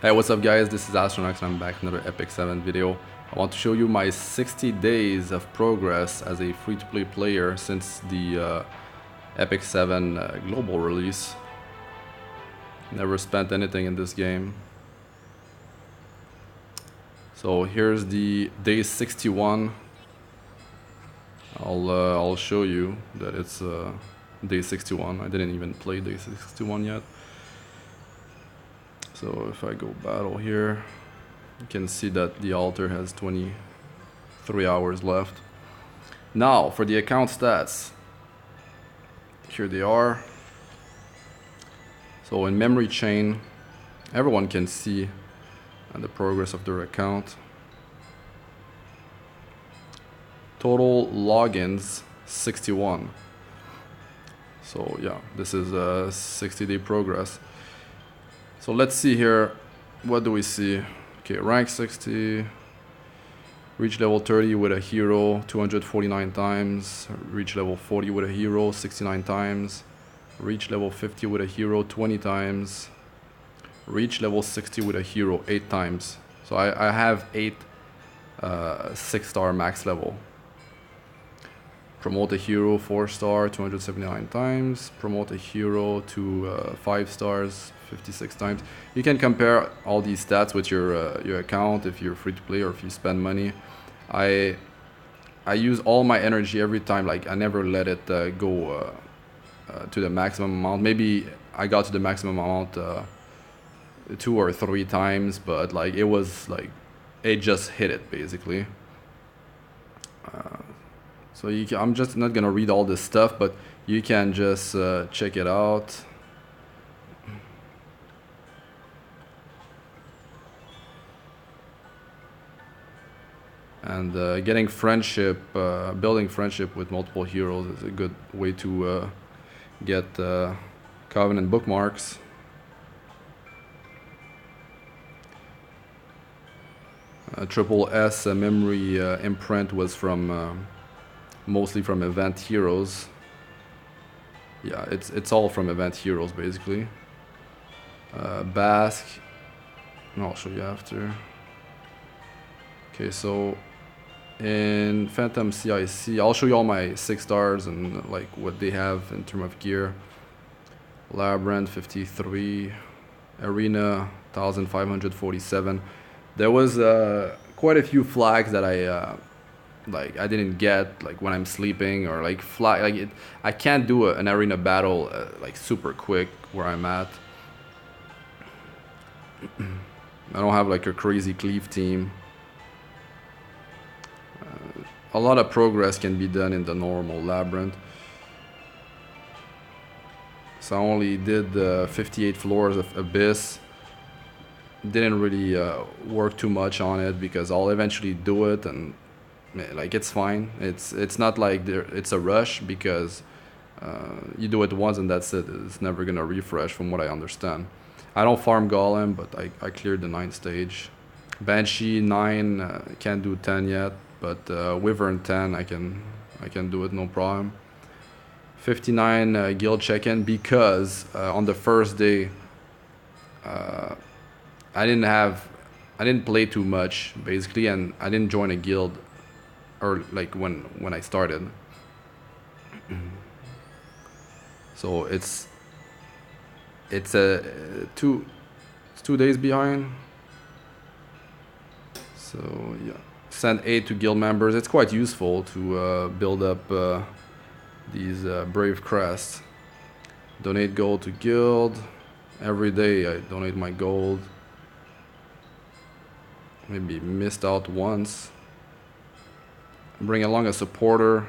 Hey, what's up guys, this is Astranox and I'm back with another Epic 7 video. I want to show you my 60 days of progress as a free-to-play player since the Epic 7 global release. Never spent anything in this game. So here's the day 61. I'll show you that it's day 61. I didn't even play day 61 yet. So if I go battle here, you can see that the altar has 23 hours left. Now for the account stats, here they are. So in memory chain, everyone can see the progress of their account. Total logins 61. So yeah, this is a 60-day progress. So let's see here, what do we see? Okay, rank 60, reach level 30 with a hero 249 times, reach level 40 with a hero 69 times, reach level 50 with a hero 20 times, reach level 60 with a hero 8 times. So I have 8 6-star max level. Promote a hero 4-star 279 times, promote a hero to 5 stars 56 times. You can compare all these stats with your account if you're free to play or if you spend money. I use all my energy every time, like I never let it go to the maximum amount. Maybe I got to the maximum amount 2 or 3 times, but like it was like it just hit it basically. So I'm just not gonna read all this stuff, but you can just check it out. And getting friendship, building friendship with multiple heroes is a good way to get Covenant bookmarks. Triple S memory imprint was from mostly from event heroes. Yeah, it's all from event heroes basically. Basque, I'll show you after. Okay, so in Phantom CIC, I'll show you all my 6 stars and like what they have in terms of gear. Labyrinth 53, Arena 1547. There was quite a few flags that I didn't get, like when I'm sleeping, or like I can't do an arena battle like super quick where I'm at. I don't have like a crazy cleave team. A lot of progress can be done in the normal Labyrinth. So I only did 58 floors of Abyss. Didn't really work too much on it because I'll eventually do it, and like it's fine. It's not like it's a rush because you do it once and that's it. It's never gonna refresh from what I understand. I don't farm Golem, but I cleared the 9th stage. Banshee 9, can't do 10 yet, but Wyvern 10 I can do it no problem. 59 guild check-in because on the first day I didn't play too much basically, and I didn't join a guild or like when I started. So it's 2 days behind. So yeah, send aid to guild members. It's quite useful to build up these brave crests. Donate gold to guild. Every day I donate my gold. Maybe missed out once. Bring along a supporter.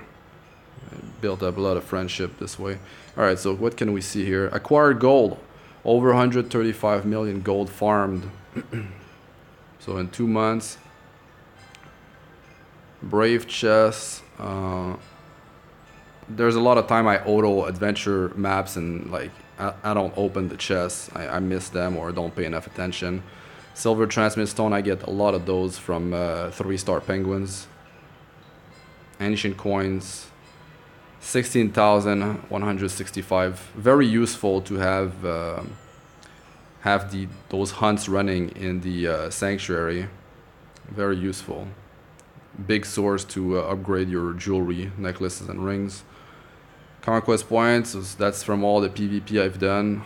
Built up a lot of friendship this way. Alright, so what can we see here? Acquired gold. Over 135 million gold farmed. So in 2 months. Brave chests. There's a lot of time I auto adventure maps and like I don't open the chests. I miss them or don't pay enough attention. Silver transmit stone, I get a lot of those from 3-star penguins. Ancient coins, 16,165. Very useful to have those hunts running in the sanctuary. Very useful. Big source to upgrade your jewelry, necklaces and rings. Conquest points, that's from all the PvP I've done.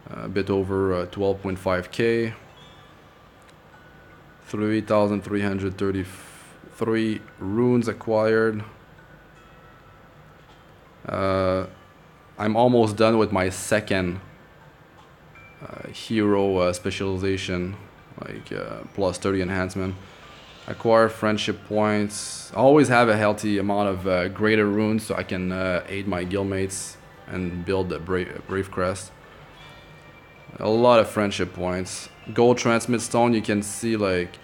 A bit over 12.5k. 3,333 runes acquired. I'm almost done with my second hero specialization, like plus 30 enhancement. Acquire friendship points. I always have a healthy amount of greater runes so I can aid my guildmates and build the brave crest. A lot of friendship points. Gold transmit stone, you can see like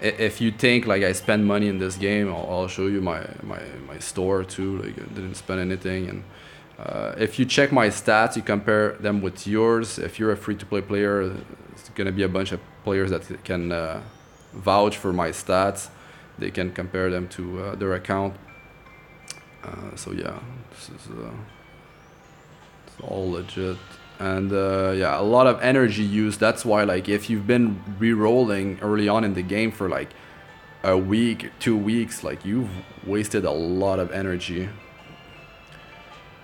if you think like I spend money in this game, I'll show you my store too. Like I didn't spend anything. And if you check my stats, you compare them with yours. If you're a free-to-play player, it's gonna be a bunch of players that can vouch for my stats. They can compare them to their account. So yeah, this is it's all legit. And yeah, a lot of energy use. That's why like if you've been re-rolling early on in the game for like a week, 2 weeks, like you've wasted a lot of energy.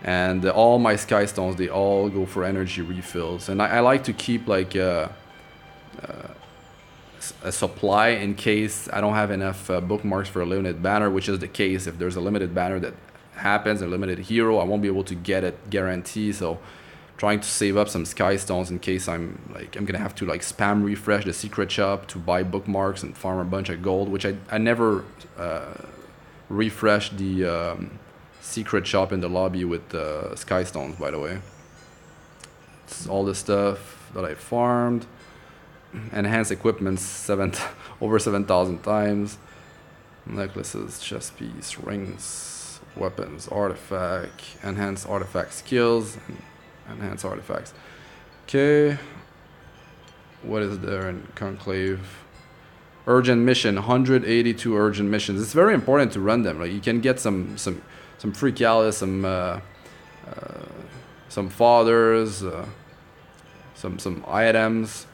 And all my sky stones, they all go for energy refills. And I like to keep like a supply in case I don't have enough bookmarks for a limited banner, which is the case. If there's a limited banner that happens, a limited hero, I won't be able to get it guarantee. So trying to save up some sky stones in case I'm gonna have to like spam refresh the secret shop to buy bookmarks and farm a bunch of gold, which I never refresh the secret shop in the lobby with sky stones, by the way. It's all the stuff that I farmed. Enhanced equipment over 7,000 times. Necklaces, chest piece, rings, weapons, artifact, enhanced artifact skills, and enhanced artifacts. Okay, what is there in Conclave? Urgent mission, 182 urgent missions. It's very important to run them. Like you can get some free callus, some fathers, some items.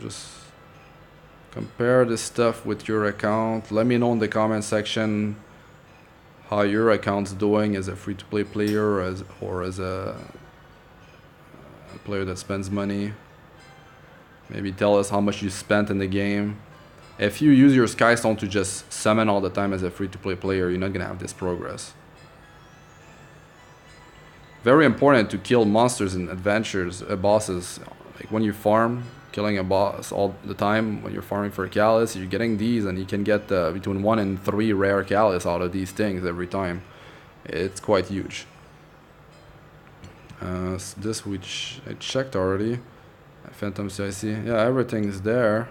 Just compare this stuff with your account. Let me know in the comment section how your account's doing as a free-to-play player or as a player that spends money. Maybe tell us how much you spent in the game. If you use your Skystone to just summon all the time as a free-to-play player, you're not gonna have this progress. Very important to kill monsters and adventures, bosses. Like when you farm, killing a boss all the time. When you're farming for a callus, you're getting these, and you can get between 1 and 3 rare callus out of these things every time. It's quite huge. This which I checked already. Phantom CIC. Yeah, everything's there.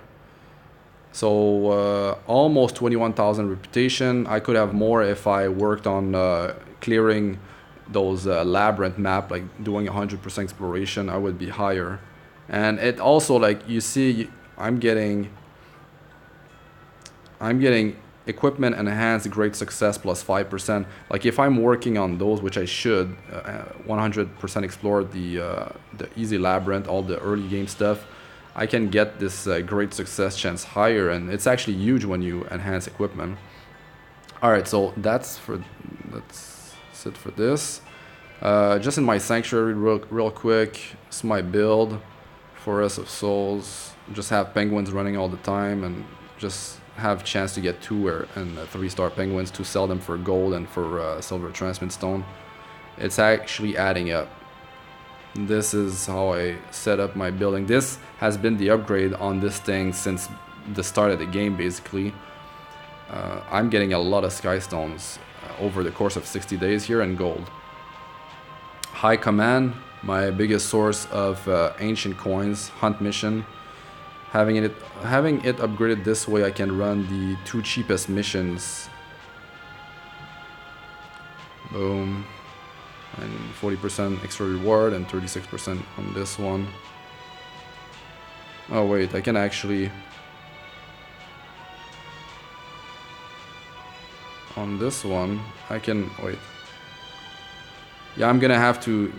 So almost 21,000 reputation. I could have more if I worked on clearing those labyrinth map, like doing 100% exploration. I would be higher. And it also, like you see, I'm getting equipment enhanced great success plus 5%. Like if I'm working on those, which I should, 100% explore the easy labyrinth, all the early game stuff, I can get this great success chance higher, and it's actually huge when you enhance equipment. All right, so that's it for this. Just in my sanctuary, real quick, it's my build. Forest of Souls, just have penguins running all the time and just have chance to get 2 and 3-star penguins to sell them for gold and for silver transmit stone. It's actually adding up. This is how I set up my building. This has been the upgrade on this thing since the start of the game, basically. I'm getting a lot of sky stones over the course of 60 days here, and gold. High command, my biggest source of ancient coins, hunt mission. Having it upgraded this way, I can run the 2 cheapest missions. Boom. And 40% extra reward and 36% on this one. Oh wait, I can actually... On this one, I can... Wait. Yeah, I'm gonna have to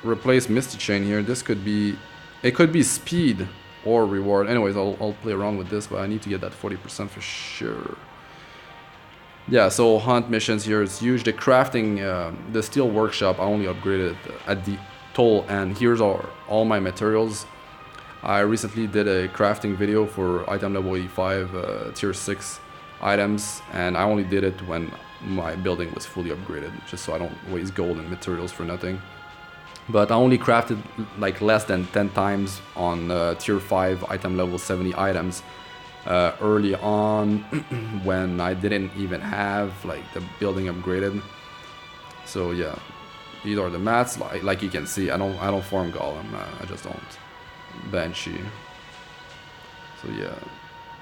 replace Misty Chain here. This could be, it could be speed or reward. Anyways, I'll play around with this, but I need to get that 40% for sure. Yeah, so hunt missions here is huge. The crafting, the steel workshop, I only upgraded at the toll, and here's all my materials. I recently did a crafting video for item level 85 tier 6 items, and I only did it when my building was fully upgraded, just so I don't waste gold and materials for nothing. But I only crafted like less than 10 times on tier 5 item level 70 items early on when I didn't even have like the building upgraded. So yeah, these are the mats. Like you can see, I don't farm golem. I just don't. Banshee. So yeah,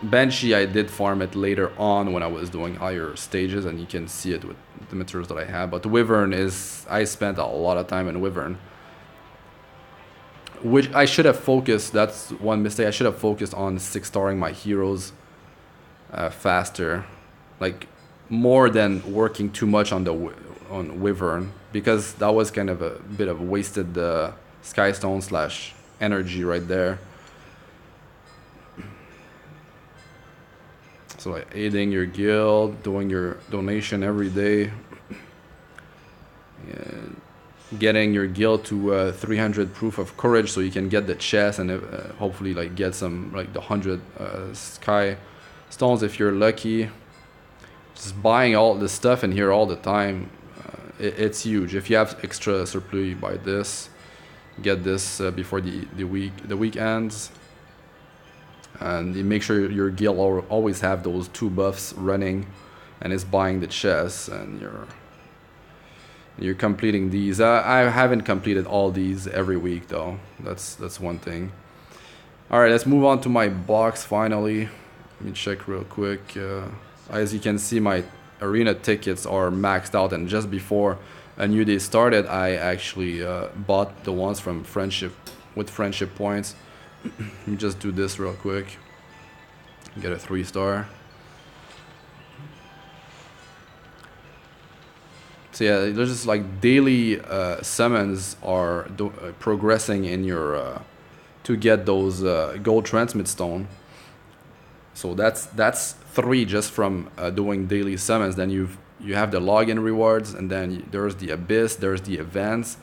Banshee I did farm it later on when I was doing higher stages, and you can see it with the materials that I have. But Wyvern is, I spent a lot of time in Wyvern, which I should have focused. That's one mistake. I should have focused on 6-starring my heroes faster, like more than working too much on on Wyvern, because that was kind of a bit of wasted Skystone / energy right there. So like aiding your guild, doing your donation every day, getting your guild to 300 proof of courage, so you can get the chest and hopefully like get some like the 100 sky stones if you're lucky. Just buying all the stuff in here all the time, it's huge. If you have extra surplus, you buy this. Get this before the week ends, and you make sure your guild always have those 2 buffs running, and is buying the chests, and you're completing these. I haven't completed all these every week though. That's one thing. All right, let's move on to my box finally. Let me check real quick. As you can see, my arena tickets are maxed out, and just before a new day started, I actually bought the ones from friendship with friendship points. Let me just do this real quick. Get a 3-star. So yeah, there's just like daily summons are progressing in your to get those gold transmit stone. So that's 3 just from doing daily summons. Then you have the login rewards, and then there's the abyss, there's the events,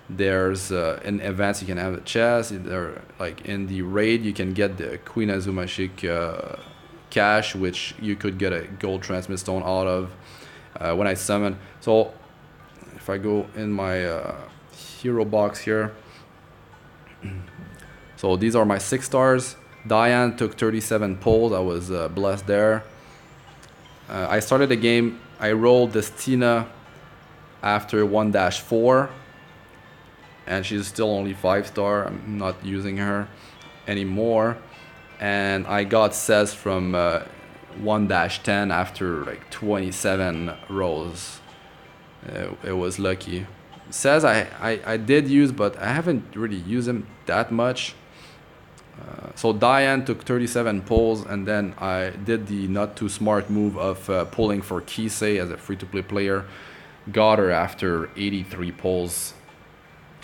there's in events you can have a chest. There, like in the raid, you can get the Queen Azumashik cash, which you could get a gold transmit stone out of when I summon. So if I go in my hero box here, so these are my 6 stars. Diane took 37 pulls. I was blessed there. I started the game. I rolled this Tina after 1-4, and she's still only 5-star. I'm not using her anymore. And I got Cez from 1-10 after like 27 rolls. It was lucky. Cez I did use, but I haven't really used him that much. So Diane took 37 pulls, and then I did the not too smart move of pulling for Kisei as a free-to-play player. Got her after 83 pulls.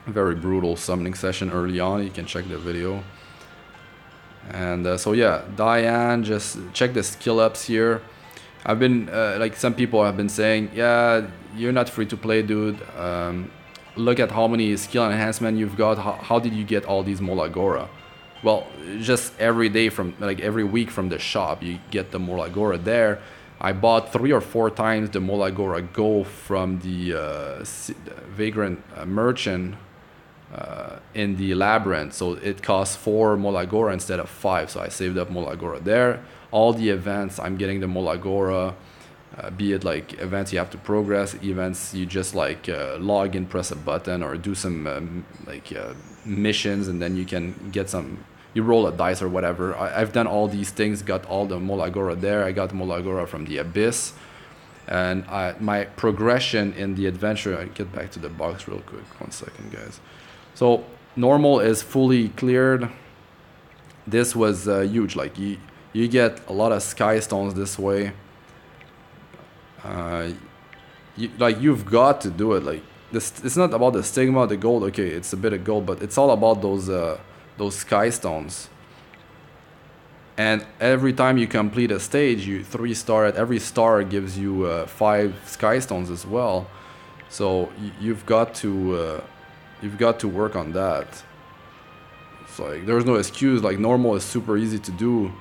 Very brutal summoning session early on. You can check the video. And so yeah, Diane, just check the skill ups here. I've been like some people have been saying, yeah, you're not free-to-play, dude. Look at how many skill enhancement you've got. How did you get all these Molagora? Well, just every day from like every week from the shop, you get the Molagora there. I bought 3 or 4 times the Molagora Go from the Vagrant Merchant in the Labyrinth. So it costs 4 Molagora instead of 5. So I saved up Molagora there. All the events, I'm getting the Molagora. Be it like events you have to progress, events you just like log in, press a button, or do some missions, and then you can get some, you roll a dice or whatever. I've done all these things, got all the Molagora there. I got Molagora from the Abyss, and my progression in the adventure, I get back to the box real quick, 1 second guys. So normal is fully cleared. This was huge. Like you get a lot of sky stones this way. You've got to do it. Like this, it's not about the stigma, the gold. Okay, it's a bit of gold, but it's all about those sky stones. And every time you complete a stage, you 3-star it. Every star gives you 5 sky stones as well. So you've got to work on that. It's like there's no excuse. Like normal is super easy to do.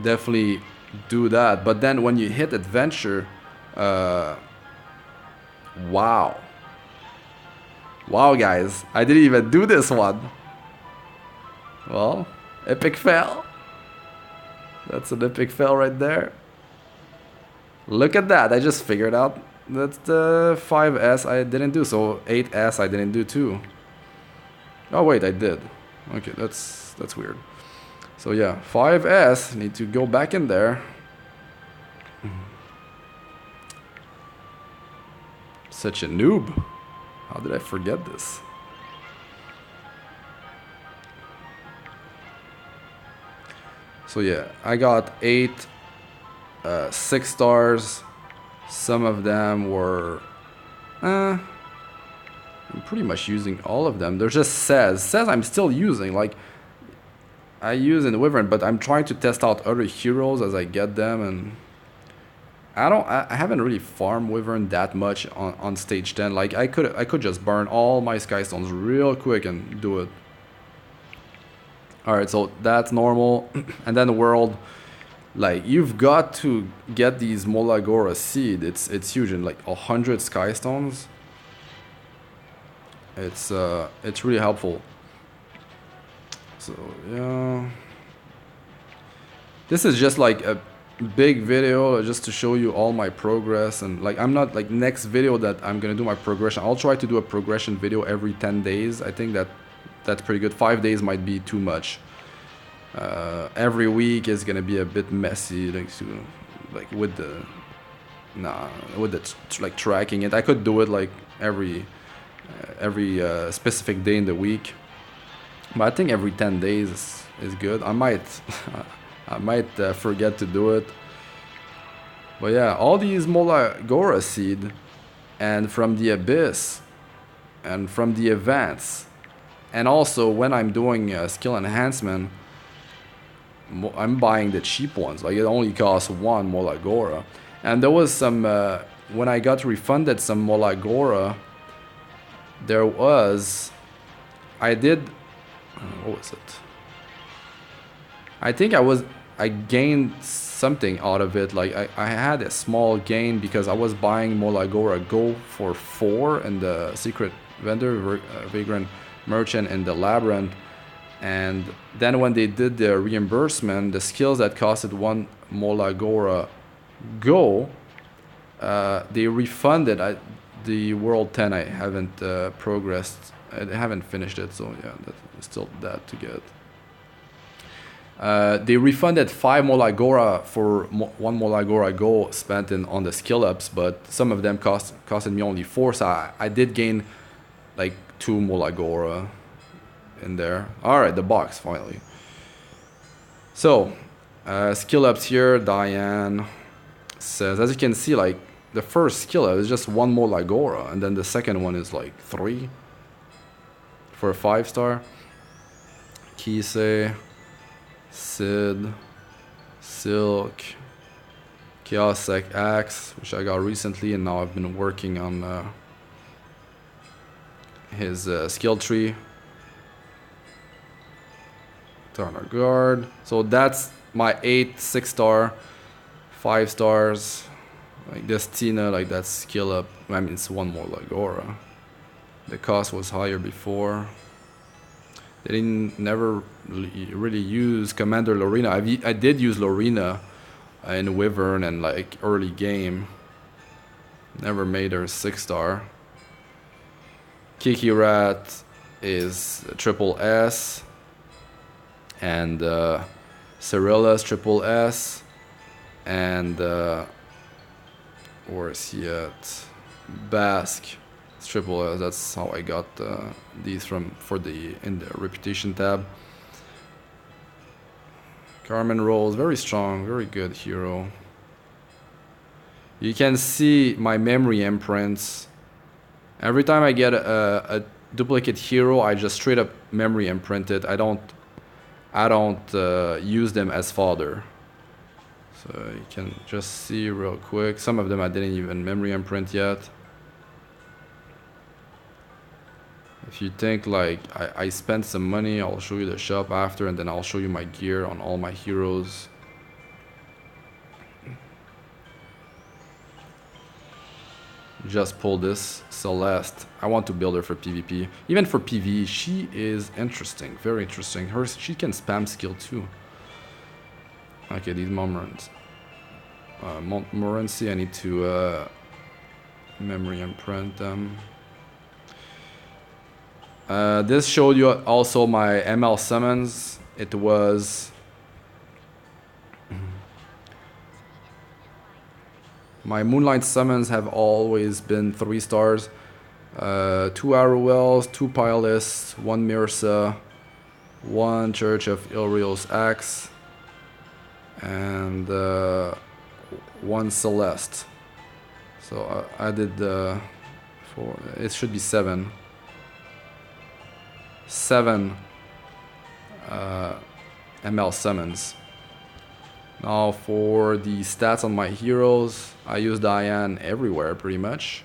Definitely do that. But then when you hit adventure, wow, guys, I didn't even do this one. Well, epic fail. That's an epic fail right there. Look at that. I just figured out that the 5S I didn't do. So 8S I didn't do too. Oh wait, I did. Okay, that's weird. So yeah, 5S, need to go back in there. Such a noob. How did I forget this? So yeah, I got 8 6 stars. Some of them were I'm pretty much using all of them. There's just says I'm still using, like I use in Wyvern, but I'm trying to test out other heroes as I get them, and I haven't really farmed Wyvern that much on stage 10. Like I could just burn all my sky stones real quick and do it. Alright, so that's normal. And then the world, like you've got to get these Molagora seed. It's huge, and like 100 sky stones. It's really helpful. So yeah, this is just like a big video just to show you all my progress, and like I'm not like next video that I'm gonna do my progression. I'll try to do a progression video every 10 days. I think that's pretty good. 5 days might be too much. Every week is gonna be a bit messy, like with the like tracking it. I could do it like every specific day in the week, but I think every 10 days is good. I might I might forget to do it, but yeah, all these Molagora seed, and from the abyss, and from the events, and also when I'm doing skill enhancement, I'm buying the cheap ones. Like it only costs 1 Molagora, and there was some when I got refunded some Molagora. There was, I did, what was it? I think I gained something out of it. Like I had a small gain because I was buying Molagora Go for 4 in the secret vendor, Vagrant Merchant in the Labyrinth. And then when they did the reimbursement, the skills that costed 1 Molagora Go, they refunded. The World 10 I haven't progressed. I haven't finished it, so yeah, that's still that to get. They refunded 5 Molagora for 1 Molagora Go spent on the skill ups, but some of them costed me only 4, so I did gain like 2 Molagora in there. Alright, the box finally. So skill ups here. Diane says, as you can see, like the first skill up is just 1 Molagora, and then the second one is like 3 for a 5-star. Kisei, Sid, Silk, Chaosic Axe, which I got recently, and now I've been working on his skill tree. Turner Guard. So that's my 8 6-star, 5 stars. Like this Tina, like that skill up. I mean, it's 1 Molagora. The cost was higher before. They didn't never really use Commander Lorena. I did use Lorena in Wyvern and like early game. Never made her 6-star. Kiki Rat is triple S, and Cyrilla's triple S, and where is he at? Basque, it's triple S. That's how I got these in the reputation tab. Carmen Rolls, very strong, very good hero. You can see my memory imprints Every time I get a duplicate hero, I just straight up memory imprint it. I don't use them as fodder. So you can just see real quick. Some of them I didn't even memory imprint yet. If you think like I spent some money, I'll show you the shop after, and then I'll show you my gear on all my heroes. Just pull this Celeste. I want to build her for PvP. Even for PvE, she is interesting, very interesting. She can spam skill too. Okay, these Montmorency. Montmorency, I need to memory imprint them. This showed you also my ML summons. It was my Moonlight summons have always been 3 stars. 2 Arrowells, 2 Pilus, 1 Mirsa, 1 Church of Ilriel's Axe, and 1 Celeste. So I did 4. It should be 7. 7 ML summons. Now for the stats on my heroes, I use Diane everywhere pretty much.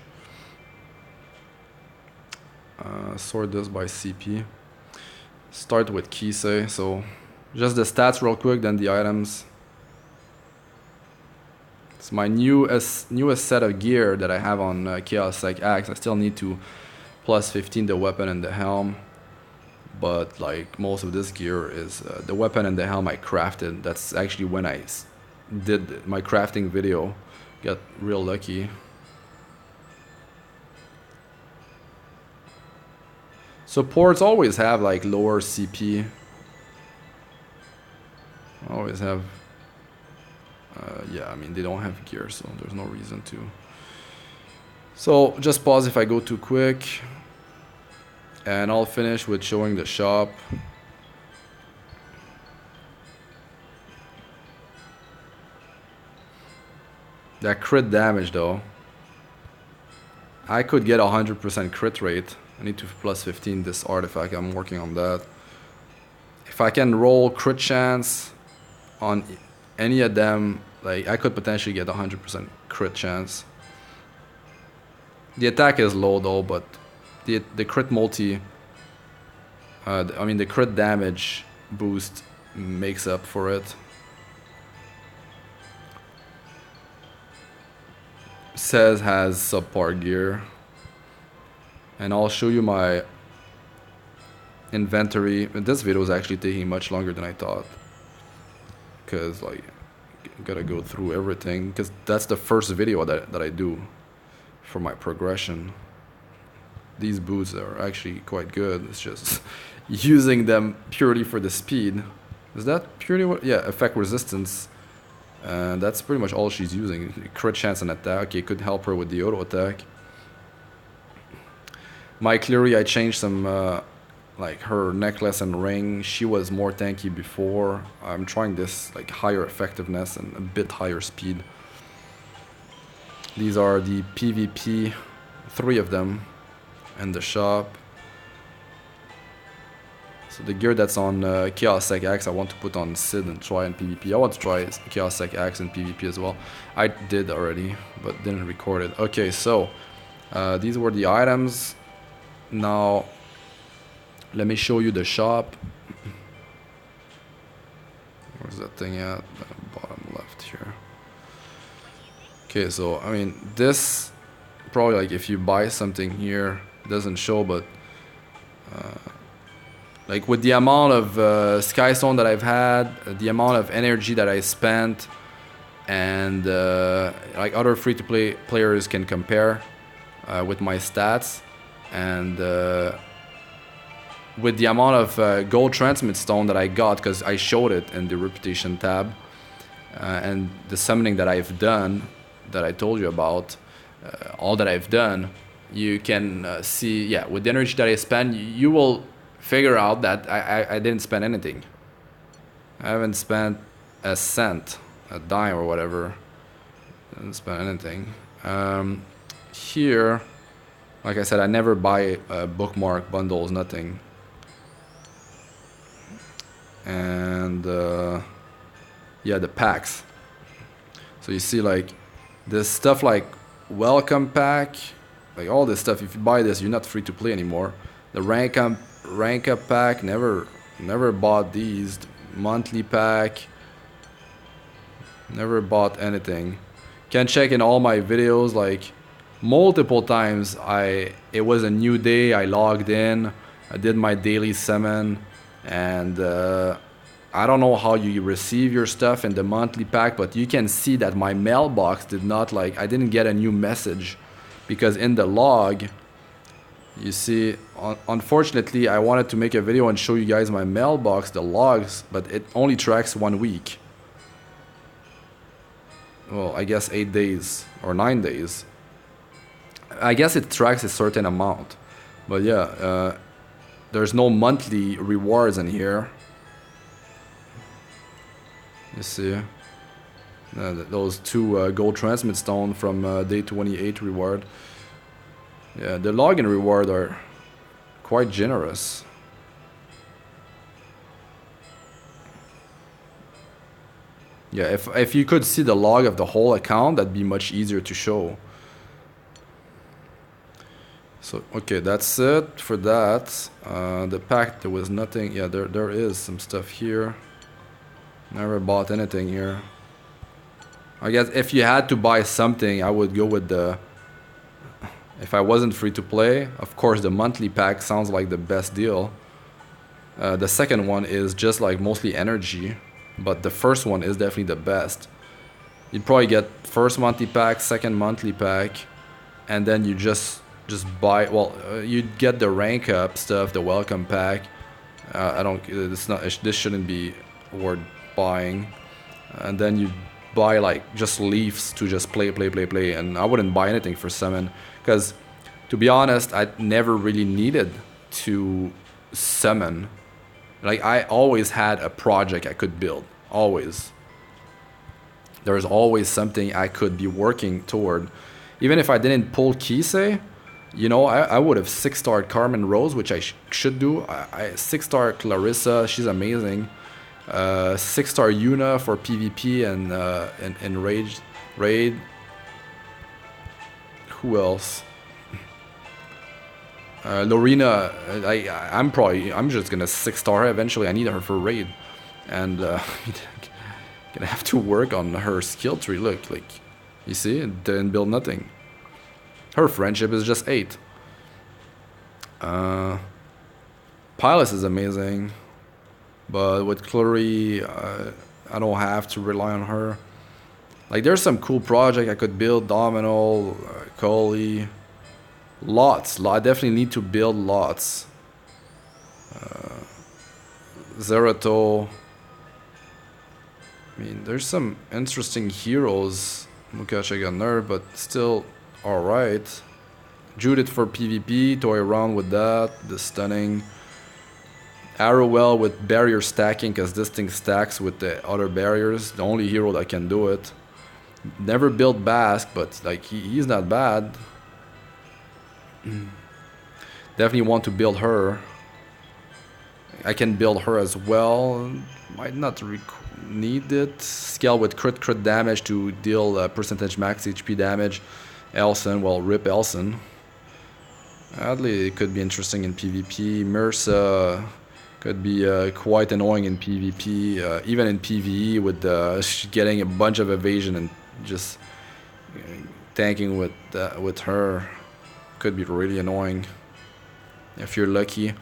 Sort this by CP. Start with Kisei, so just the stats real quick, then the items. It's my newest set of gear that I have on Chaos Psych Axe. I still need to plus 15 the weapon and the helm. But like most of this gear is the weapon and the helm I crafted. That's actually when I did my crafting video. Got real lucky. Supports always have like lower CP. Always have. Yeah, I mean they don't have gear, so there's no reason to. So just pause if I go too quick. And I'll finish with showing the shop. That crit damage though. I could get 100% crit rate. I need to plus 15 this artifact. I'm working on that. If I can roll crit chance on any of them, like I could potentially get 100% crit chance. The attack is low though, but the crit multi, I mean the crit damage boost makes up for it. Says has subpar gear. And I'll show you my inventory. This video is actually taking much longer than I thought. Cause like, gotta go through everything. Cause that's the first video that I do for my progression. These boots are actually quite good. It's just using them purely for the speed. Is that purely what? Yeah, effect resistance. And that's pretty much all she's using. Crit chance and attack. Okay, could help her with the auto attack. My Cleary, I changed some, like her necklace and ring. She was more tanky before. I'm trying this like higher effectiveness and a bit higher speed. These are the PvP, 3 of them. And the shop. So the gear that's on Chaos Psych Axe I want to put on Sid and try in PvP. I want to try Chaos Psych Axe in PvP as well. I did already, but didn't record it. Okay, so these were the items. Now let me show you the shop. Where's that thing at? Bottom left here. Okay, so I mean this probably like if you buy something here doesn't show, but like with the amount of Skystone that I've had, the amount of energy that I spent, and like other free-to-play players can compare with my stats, and with the amount of gold transmit stone that I got, because I showed it in the reputation tab, and the summoning that I've done, that I told you about, all that I've done, you can see, yeah, with the energy that I spend, you will figure out that I didn't spend anything. I haven't spent a cent, a dime or whatever. Didn't spend anything. Here, Like I said, I never buy bookmark bundles, nothing. And yeah, the packs. So you see, like, this stuff like welcome pack, like all this stuff. If you buy this, you're not free to play anymore. The rank up pack, never bought these. Monthly pack, never bought anything. Can check in all my videos, like multiple times. It was a new day. I logged in. I did my daily summon, and I don't know how you receive your stuff in the monthly pack, but you can see that my mailbox did not, like, I didn't get a new message, because in the log, you see, unfortunately, I wanted to make a video and show you guys my mailbox, the logs, but it only tracks 1 week. Well, I guess 8 days or 9 days. I guess it tracks a certain amount, but yeah, there's no monthly rewards in here. You see, those 2 gold transmit stone from day 28 reward. Yeah, the login reward are quite generous. Yeah, if you could see the log of the whole account, that'd be much easier to show. So, okay, that's it for that. The pack, there was nothing. Yeah, there is some stuff here. Never bought anything here. I guess if you had to buy something, I would go with the... If I wasn't free to play, of course the monthly pack sounds like the best deal. The second one is just like mostly energy, but the first one is definitely the best. You'd probably get first monthly pack, second monthly pack, and then you just buy. Well, you'd get the rank up stuff, the welcome pack. I don't. It's not. This shouldn't be worth buying. And then you buy like just leaves to just play. And I wouldn't buy anything for summon. Because, to be honest, I never really needed to summon. Like, I always had a project I could build. Always. There was always something I could be working toward. Even if I didn't pull Kisei, you know, I would have 6-starred Carmen Rose, which I should do. 6-star Clarissa, she's amazing. 6-star Yuna for PvP and Raid. Who else? Lorena, I'm just gonna 6-star her eventually. I need her for raid, and gonna have to work on her skill tree. Look, like, you see, it didn't build nothing. Her friendship is just 8. Pylus is amazing, but with Chloe, I don't have to rely on her. Like, there's some cool project I could build. Domino, Coley, lots. I definitely need to build lots. Zerato. I mean, there's some interesting heroes. Mukashi got nerfed, but still alright. Judith for PvP, toy around with that. The stunning. Arrowell with barrier stacking, because this thing stacks with the other barriers. The only hero that can do it. Never built Basque, but like he's not bad. Definitely want to build her. I can build her as well. Might not need it. Scale with crit damage to deal percentage max HP damage. Elson, well, rip Elson. Adley could be interesting in PvP. Mirsa could be quite annoying in PvP. Even in PvE with getting a bunch of evasion and just tanking with her could be really annoying if you're lucky.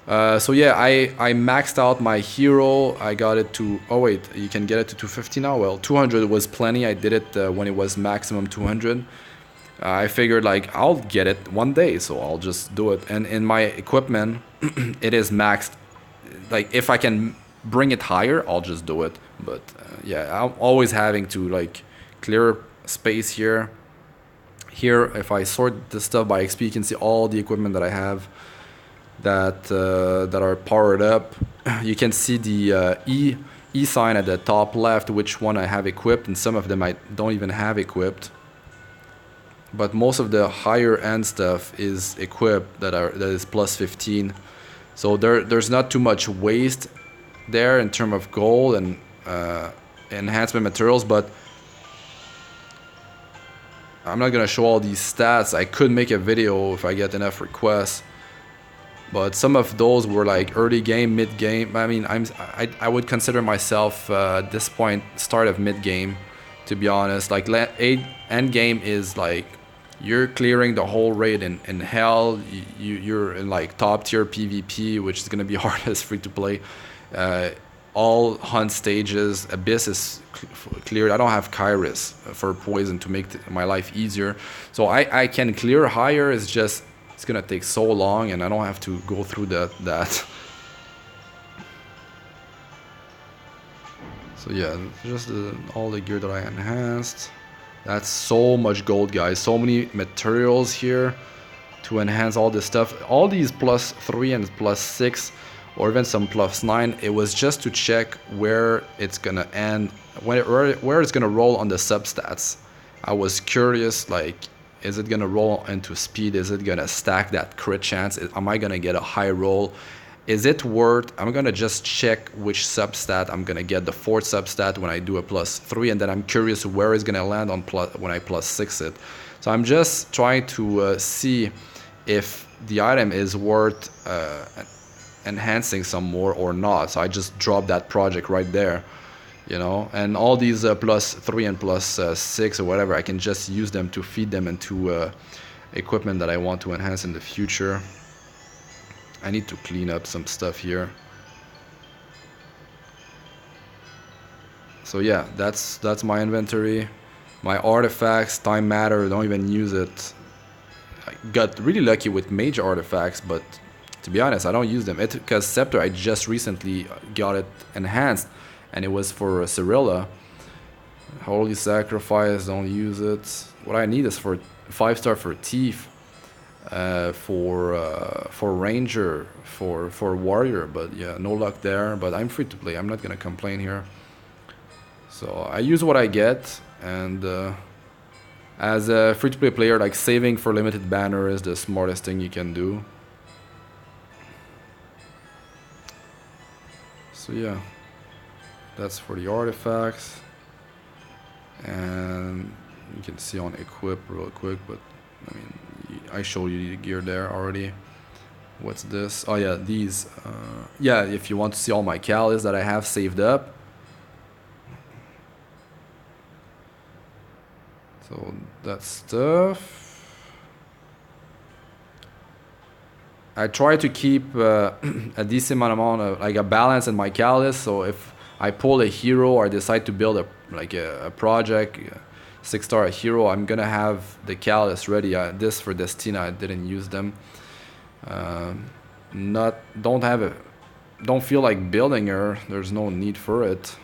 So yeah, I maxed out my hero. I got it to, oh wait, you can get it to 250 now. Well, 200 was plenty. I did it when it was maximum 200. I figured like I'll get it one day, so I'll just do it. And in my equipment, it is maxed. Like, if I can bring it higher, I'll just do it. But yeah, I'm always having to like clear space here. Here, if I sort this stuff by XP, you can see all the equipment that I have that are powered up. You can see the E sign at the top left, which one I have equipped, and some of them I don't even have equipped. but most of the higher end stuff is equipped that is plus 15. So there's not too much waste there in terms of gold and enhancement materials, but I'm not gonna show all these stats. I could make a video if I get enough requests, but some of those were like early game, mid game. I mean, I would consider myself at this point start of mid game, to be honest. Like end game is like you're clearing the whole raid in hell. You're in like top tier PvP, which is gonna be hardest free to play. All hunt stages, Abyss is cleared. I don't have Kairos for poison to make my life easier, so I can clear higher. It's just it's gonna take so long, and I don't have to go through that. So yeah, just all the gear that I enhanced. That's so much gold, guys. So many materials here to enhance all this stuff. All these plus 3 and plus 6. Or even some plus 9, it was just to check where it's gonna end, where it's gonna roll on the substats. I was curious, like, is it gonna roll into speed? Is it gonna stack that crit chance? Am I gonna get a high roll? Is it worth? I'm gonna just check which substat I'm gonna get, the 4th substat when I do a plus 3, and then I'm curious where it's gonna land on when I plus 6 it. So I'm just trying to see if the item is worth enhancing some more or not. So I just dropped that project right there, you know, and all these plus 3 and plus 6 or whatever, I can just use them to feed them into equipment that I want to enhance in the future. I need to clean up some stuff here. So yeah, that's my inventory. My artifacts, time matter, don't even use it. I got really lucky with major artifacts, but to be honest, I don't use them. Because Scepter, I just recently got it enhanced, and it was for Cirilla. Holy Sacrifice, don't use it. What I need is for 5-star for Thief, for Ranger, for Warrior. But yeah, no luck there. But I'm free to play. I'm not gonna complain here. So I use what I get, and as a free to play player, like saving for limited banner is the smartest thing you can do. So yeah, that's for the artifacts, and you can see on equip real quick, but I mean, I showed you the gear there already. What's this? Oh yeah, these. Yeah, if you want to see all my callis that I have saved up. So that stuff. I try to keep a decent amount of, like, a balance in my callis. So if I pull a hero or decide to build a project, 6-star hero, I'm gonna have the callis ready. This for Destina, I didn't use them. Don't feel like building her. There's no need for it.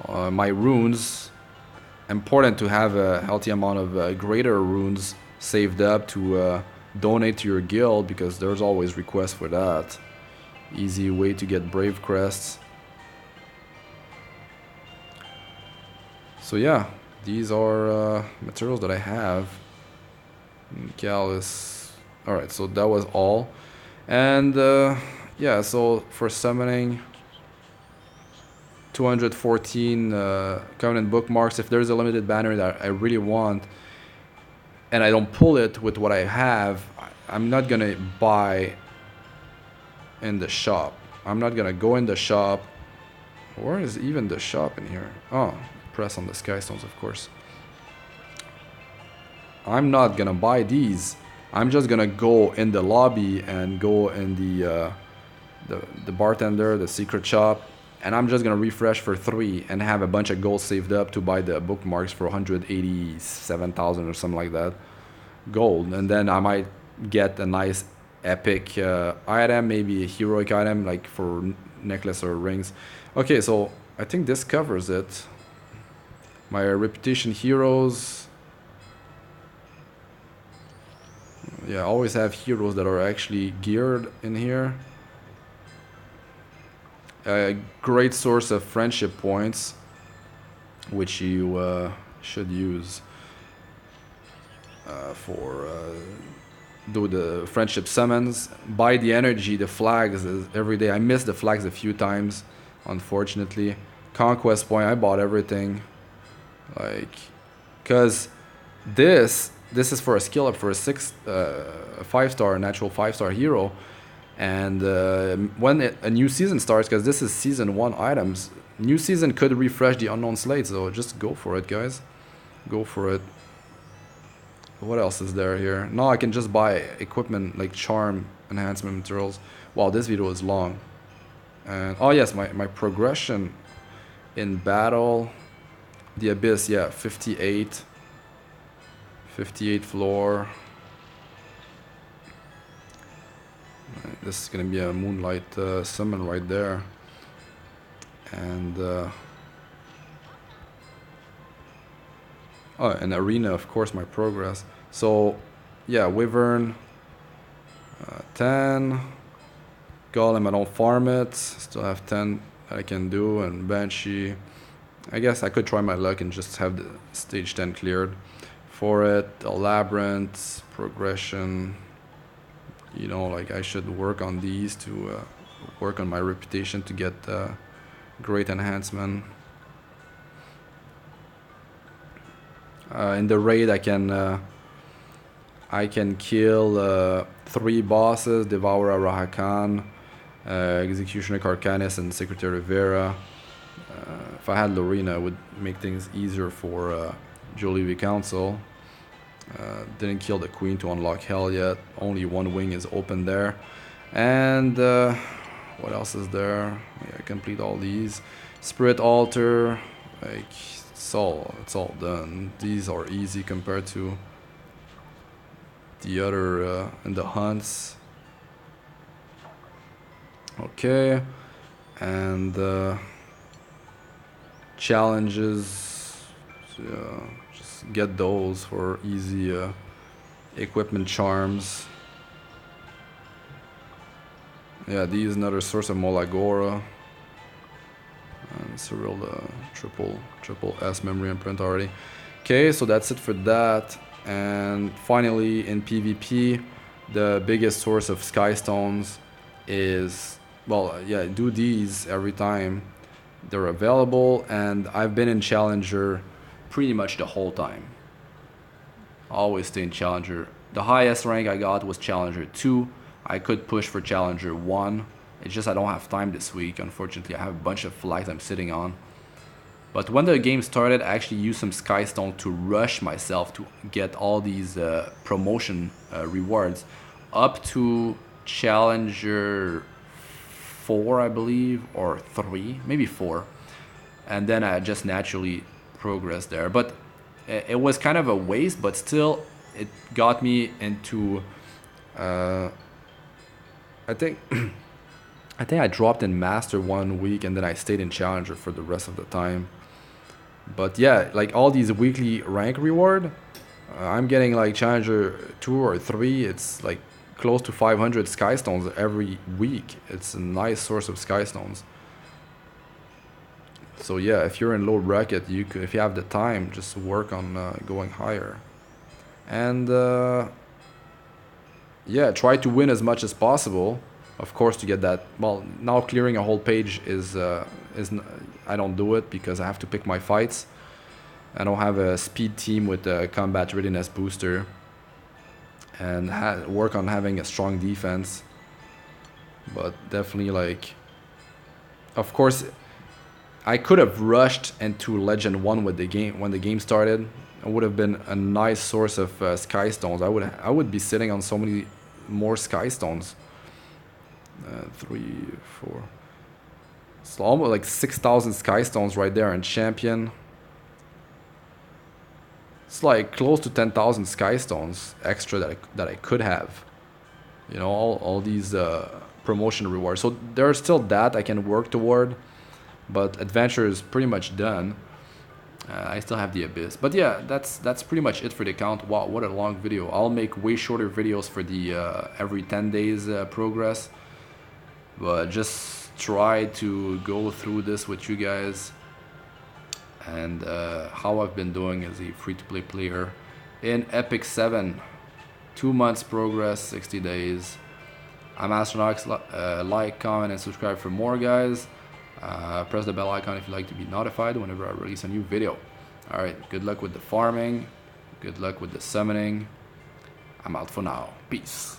My runes, important to have a healthy amount of greater runes saved up to donate to your guild, because there's always requests for that. Easy way to get brave crests. So yeah, these are materials that I have. Gallus. Alright, so that was all. And yeah, so for summoning, 214 Covenant bookmarks. If there's a limited banner that I really want, and I don't pull it with what I have, I'm not gonna buy in the shop. I'm not gonna go in the shop. Where is even the shop in here? Oh, press on the Skystones, of course. I'm not gonna buy these. I'm just gonna go in the lobby and go in the bartender, the secret shop, and I'm just gonna refresh for 3 and have a bunch of gold saved up to buy the bookmarks for 187,000 or something like that gold, and then I might get a nice epic item, maybe a heroic item like for necklace or rings. Okay, so I think this covers it. My reputation heroes. Yeah, I always have heroes that are actually geared in here. A great source of friendship points, which you use for do the friendship summons. Buy the energy, the flags every day. I missed the flags a few times, unfortunately. Conquest point, I bought everything. Like, cause this is for a skill up for a 5-star natural 5-star hero, and when a new season starts, because this is season 1 items, new season could refresh the unknown slate, so just go for it, guys. Go for it. What else is there here? No, I can just buy equipment like charm enhancement materials. Wow, this video is long. And oh yes, my progression in battle. The Abyss, yeah, 58 floor. Right, this is gonna be a moonlight summon right there. And oh, an arena, of course, my progress. So yeah, Wyvern 10. Golem, I don't farm it. Still have 10 that I can do, and Banshee. I guess I could try my luck and just have the stage 10 cleared for it. A labyrinth, progression. You know, like I should work on these to work on my reputation to get great enhancement. In the raid, I can kill 3 bosses: Devourer, Rahakan, Executioner Carcanis, and Secretary Vera. If I had Lorena, it would make things easier for Jollibee Council. Didn't kill the Queen to unlock Hell yet. Only 1 wing is open there. And what else is there? Yeah, complete all these. Spirit Altar, like it's all done. These are easy compared to the other in the hunts. Okay, and challenges, just get those for easy equipment charms. Yeah, these another source of Molagora. And Cyril triple S memory imprint already. Okay, so that's it for that. And finally, in PvP, the biggest source of sky stones is, well, yeah, do these every time they're available, and I've been in Challenger pretty much the whole time. Always stay in Challenger. The highest rank I got was Challenger 2. I could push for Challenger 1. It's just I don't have time this week. Unfortunately, I have a bunch of flags I'm sitting on. But when the game started, I actually used some Sky Stone to rush myself to get all these promotion rewards up to Challenger 4, I believe, or 3, maybe 4. And then I just naturally progressed there. But it was kind of a waste, but still it got me into I think I dropped in Master 1 week, and then I stayed in Challenger for the rest of the time. But yeah, like all these weekly rank reward, I'm getting like Challenger 2 or 3. It's like close to 500 Sky Stones every week. It's a nice source of Sky Stones. So yeah, if you're in low bracket, you could, if you have the time, just work on going higher. And yeah, try to win as much as possible. Of course, to get that. Well, now clearing a whole page is I don't do it because I have to pick my fights. I don't have a speed team with a combat readiness booster, and work on having a strong defense. But definitely, like, of course, I could have rushed into Legend 1 with the game when the game started. It would have been a nice source of Sky Stones. I would be sitting on so many more Sky Stones. 3, 4. It's almost like 6,000 Sky Stones right there in Champion. It's like close to 10,000 Sky Stones extra that I could have. You know, all these promotion rewards. So there's still that I can work toward, but Adventure is pretty much done. I still have the Abyss, but yeah, that's pretty much it for the account. Wow, what a long video. I'll make way shorter videos for the every 10 days progress, but just try to go through this with you guys. and how I've been doing as a free-to-play player in Epic 7. 2 months progress, 60 days. I'm Astranox. Like, comment, and subscribe for more, guys. Press the bell icon if you'd like to be notified whenever I release a new video. Alright, good luck with the farming. Good luck with the summoning. I'm out for now. Peace.